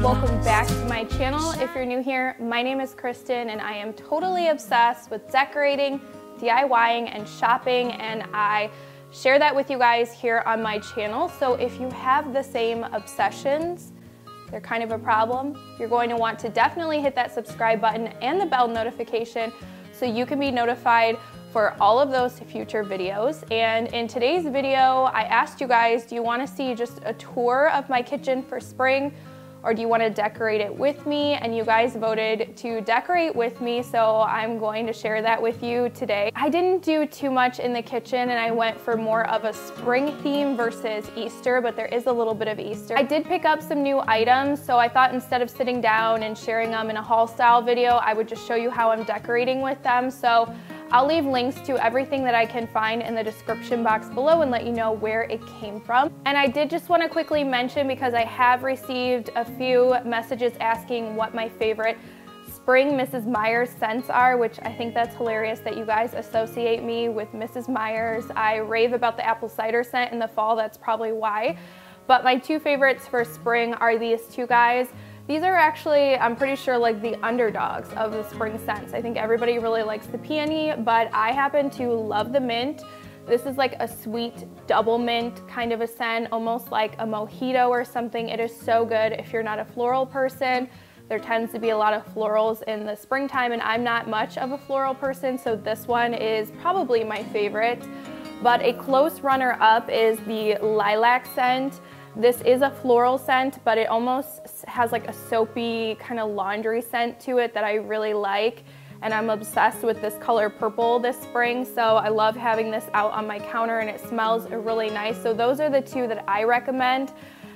Welcome back to my channel. If you're new here, my name is Kristen and I am totally obsessed with decorating, DIYing, and shopping, and I share that with you guys here on my channel. So if you have the same obsessions, they're kind of a problem, you're going to want to definitely hit that subscribe button and the bell notification so you can be notified for all of those future videos. And in today's video, I asked you guys, do you want to see just a tour of my kitchen for spring, or do you want to decorate it with me? And you guys voted to decorate with me, so I'm going to share that with you today. I didn't do too much in the kitchen and I went for more of a spring theme versus Easter, but there is a little bit of Easter. I did pick up some new items, so I thought instead of sitting down and sharing them in a haul style video, I would just show you how I'm decorating with them. So I'll leave links to everything that I can find in the description box below and let you know where it came from. And I did just want to quickly mention, because I have received a few messages asking what my favorite spring Mrs. Meyer scents are, which I think that's hilarious that you guys associate me with Mrs. Meyer's. I rave about the apple cider scent in the fall, that's probably why. But my two favorites for spring are these two guys. These are actually, I'm pretty sure, like the underdogs of the spring scents. I think everybody really likes the peony, but I happen to love the mint. This is like a sweet double mint kind of a scent, almost like a mojito or something. It is so good if you're not a floral person. There tends to be a lot of florals in the springtime, and I'm not much of a floral person, so this one is probably my favorite. But a close runner-up is the lilac scent. This is a floral scent, but it almost has like a soapy kind of laundry scent to it that I really like. And I'm obsessed with this color purple this spring, so I love having this out on my counter and it smells really nice. So those are the two that I recommend.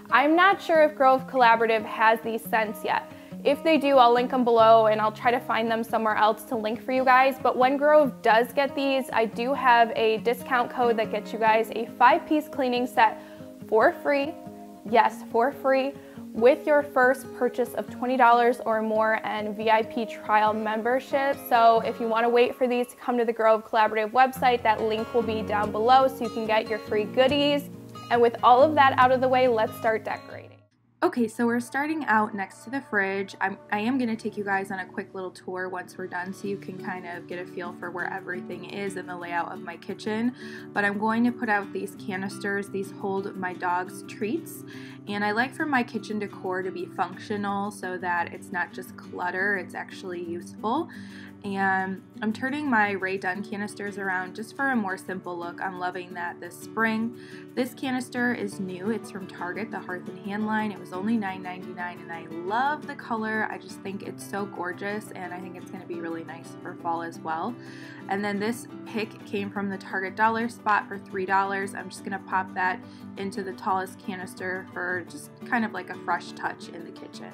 I'm not sure if Grove Collaborative has these scents yet. If they do, I'll link them below and I'll try to find them somewhere else to link for you guys. But when Grove does get these, I do have a discount code that gets you guys a 5-piece cleaning set for free. Yes, for free, with your first purchase of $20 or more and VIP trial membership. So if you want to wait for these to come to the Grove Collaborative website, that link will be down below so you can get your free goodies. And with all of that out of the way, let's start decorating. Okay, so we're starting out next to the fridge. I am going to take you guys on a quick little tour once we're done so you can kind of get a feel for where everything is in the layout of my kitchen. But I'm going to put out these canisters. These hold my dog's treats. And I like for my kitchen decor to be functional so that it's not just clutter, it's actually useful. And I'm turning my Ray Dunn canisters around just for a more simple look. I'm loving that this spring. This canister is new. It's from Target, the Hearth and Hand line. It was only $9.99 and I love the color. I just think it's so gorgeous and I think it's going to be really nice for fall as well. And then this pick came from the Target dollar spot for $3. I'm just going to pop that into the tallest canister for just kind of like a fresh touch in the kitchen.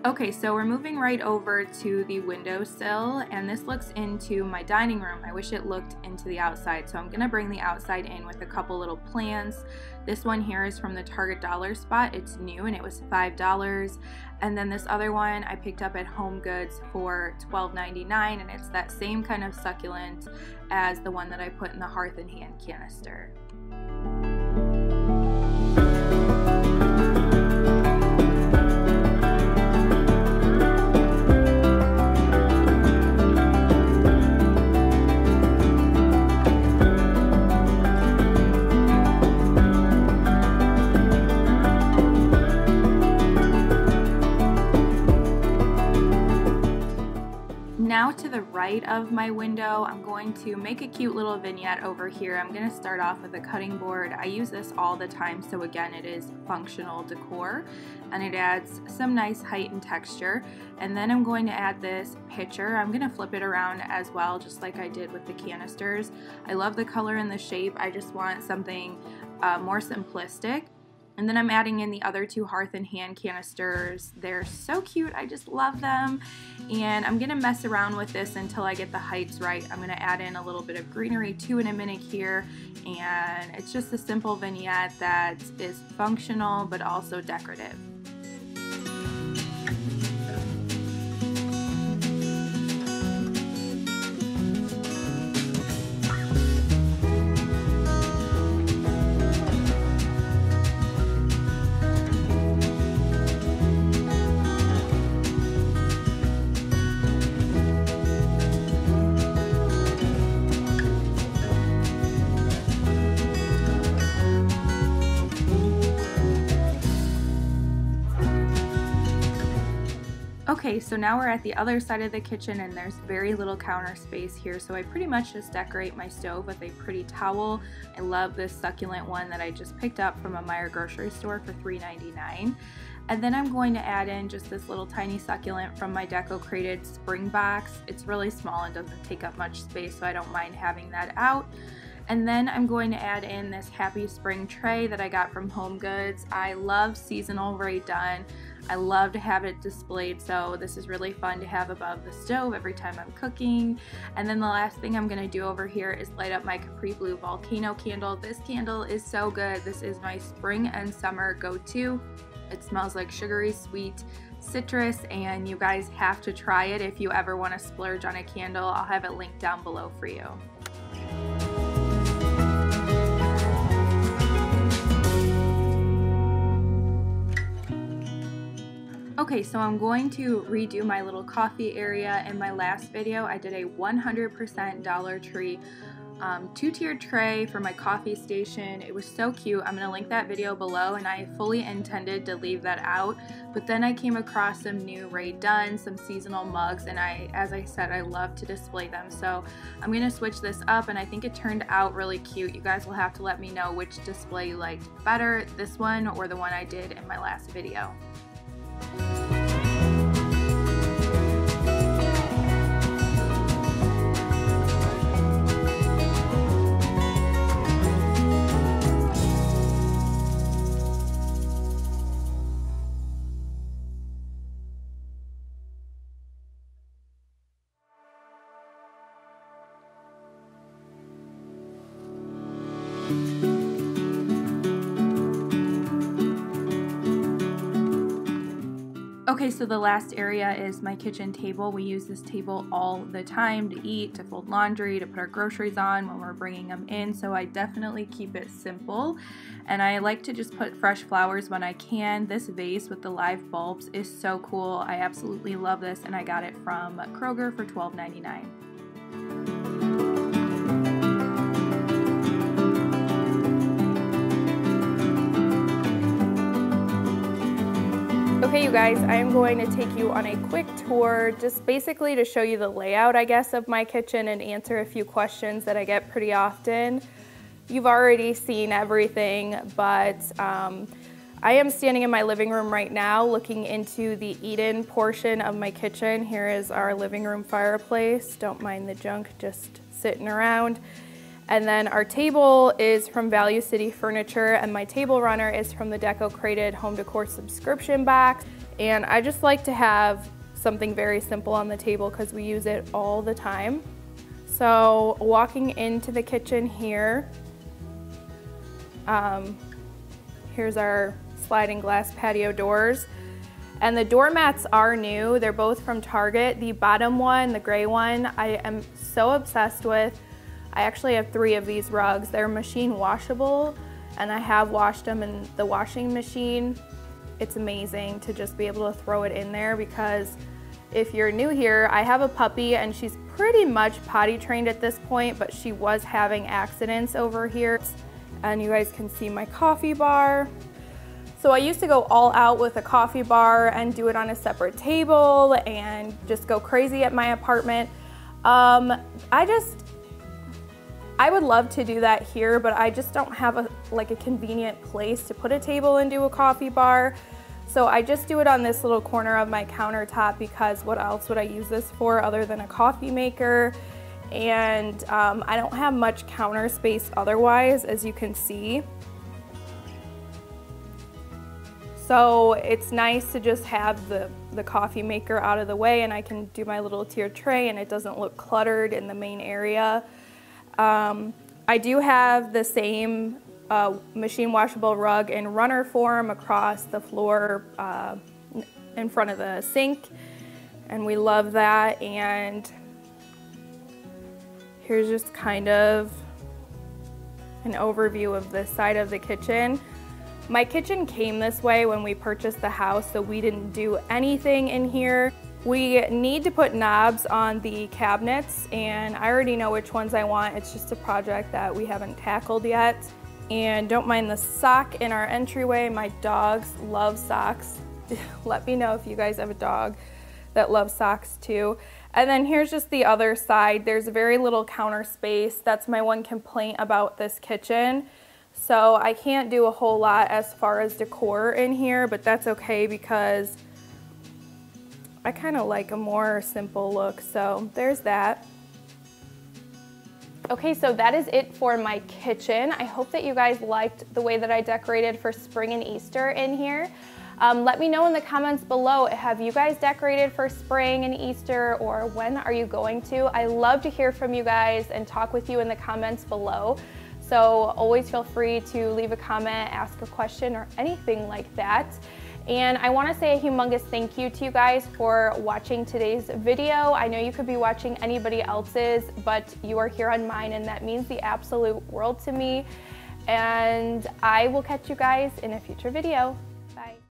Okay, so we're moving right over to the windowsill, and this looks into my dining room. I wish it looked into the outside, so I'm going to bring the outside in with a couple little plants. This one here is from the Target dollar spot. It's new and it was $5. And then this other one I picked up at Home Goods for $12.99, and it's that same kind of succulent as the one that I put in the Hearth and Hand canister. Now to the right of my window, I'm going to make a cute little vignette over here. I'm going to start off with a cutting board. I use this all the time, so again, it is functional decor and it adds some nice height and texture. And then I'm going to add this pitcher. I'm going to flip it around as well, just like I did with the canisters. I love the color and the shape. I just want something more simplistic. And then I'm adding in the other two Hearth and Hand canisters. They're so cute, I just love them. And I'm gonna mess around with this until I get the heights right. I'm gonna add in a little bit of greenery too in a minute here. And it's just a simple vignette that is functional but also decorative. Okay, so now we're at the other side of the kitchen and there's very little counter space here, so I pretty much just decorate my stove with a pretty towel. I love this succulent one that I just picked up from a Meyer grocery store for $3.99. And then I'm going to add in just this little tiny succulent from my Decor spring box. It's really small and doesn't take up much space, so I don't mind having that out. And then I'm going to add in this Happy Spring tray that I got from Home Goods. I love seasonal Rae Dunn. I love to have it displayed, so this is really fun to have above the stove every time I'm cooking. And then the last thing I'm going to do over here is light up my Capri Blue Volcano candle. This candle is so good. This is my spring and summer go-to. It smells like sugary sweet citrus, and you guys have to try it if you ever want to splurge on a candle. I'll have it linked down below for you. Okay, so I'm going to redo my little coffee area. In my last video, I did a 100% Dollar Tree two-tiered tray for my coffee station. It was so cute. I'm going to link that video below, and I fully intended to leave that out, but then I came across some new Rae Dunn, some seasonal mugs, and as I said, I love to display them, so I'm going to switch this up, and I think it turned out really cute. You guys will have to let me know which display you liked better, this one or the one I did in my last video. Okay, so the last area is my kitchen table. We use this table all the time to eat, to fold laundry, to put our groceries on when we're bringing them in, so I definitely keep it simple. And I like to just put fresh flowers when I can. This vase with the live bulbs is so cool. I absolutely love this, and I got it from Kroger for $12.99. Okay, you guys, I am going to take you on a quick tour, just basically to show you the layout, I guess, of my kitchen and answer a few questions that I get pretty often. You've already seen everything, but I am standing in my living room right now looking into the eat-in portion of my kitchen. Here is our living room fireplace. Don't mind the junk just sitting around. And then our table is from Value City Furniture, and my table runner is from the Decor Home Decor subscription box. And I just like to have something very simple on the table because we use it all the time. So walking into the kitchen here, here's our sliding glass patio doors. And the doormats are new. They're both from Target. The bottom one, the gray one, I am so obsessed with. I actually have 3 of these rugs. They're machine washable, and I have washed them in the washing machine. It's amazing to just be able to throw it in there, because if you're new here, I have a puppy and she's pretty much potty trained at this point, but she was having accidents over here. And you guys can see my coffee bar. So I used to go all out with a coffee bar and do it on a separate table and just go crazy at my apartment. I would love to do that here, but I just don't have a convenient place to put a table and do a coffee bar. So I just do it on this little corner of my countertop, because what else would I use this for other than a coffee maker? And I don't have much counter space otherwise, as you can see. So it's nice to just have the coffee maker out of the way, and I can do my little tiered tray and it doesn't look cluttered in the main area. I do have the same machine washable rug in runner form across the floor in front of the sink, and we love that. And here's just kind of an overview of this side of the kitchen. My kitchen came this way when we purchased the house, so we didn't do anything in here. We need to put knobs on the cabinets, and I already know which ones I want. It's just a project that we haven't tackled yet. And don't mind the sock in our entryway. My dogs love socks. Let me know if you guys have a dog that loves socks too. And then here's just the other side. There's very little counter space. That's my one complaint about this kitchen. So I can't do a whole lot as far as decor in here, but that's okay because I kind of like a more simple look. So there's that. Okay, so that is it for my kitchen. I hope that you guys liked the way that I decorated for spring and Easter in here. Let me know in the comments below, have you guys decorated for spring and Easter, or when are you going to? I love to hear from you guys and talk with you in the comments below. So always feel free to leave a comment, ask a question, or anything like that. And I want to say a humongous thank you to you guys for watching today's video. I know you could be watching anybody else's, but you are here on mine, and that means the absolute world to me. And I will catch you guys in a future video.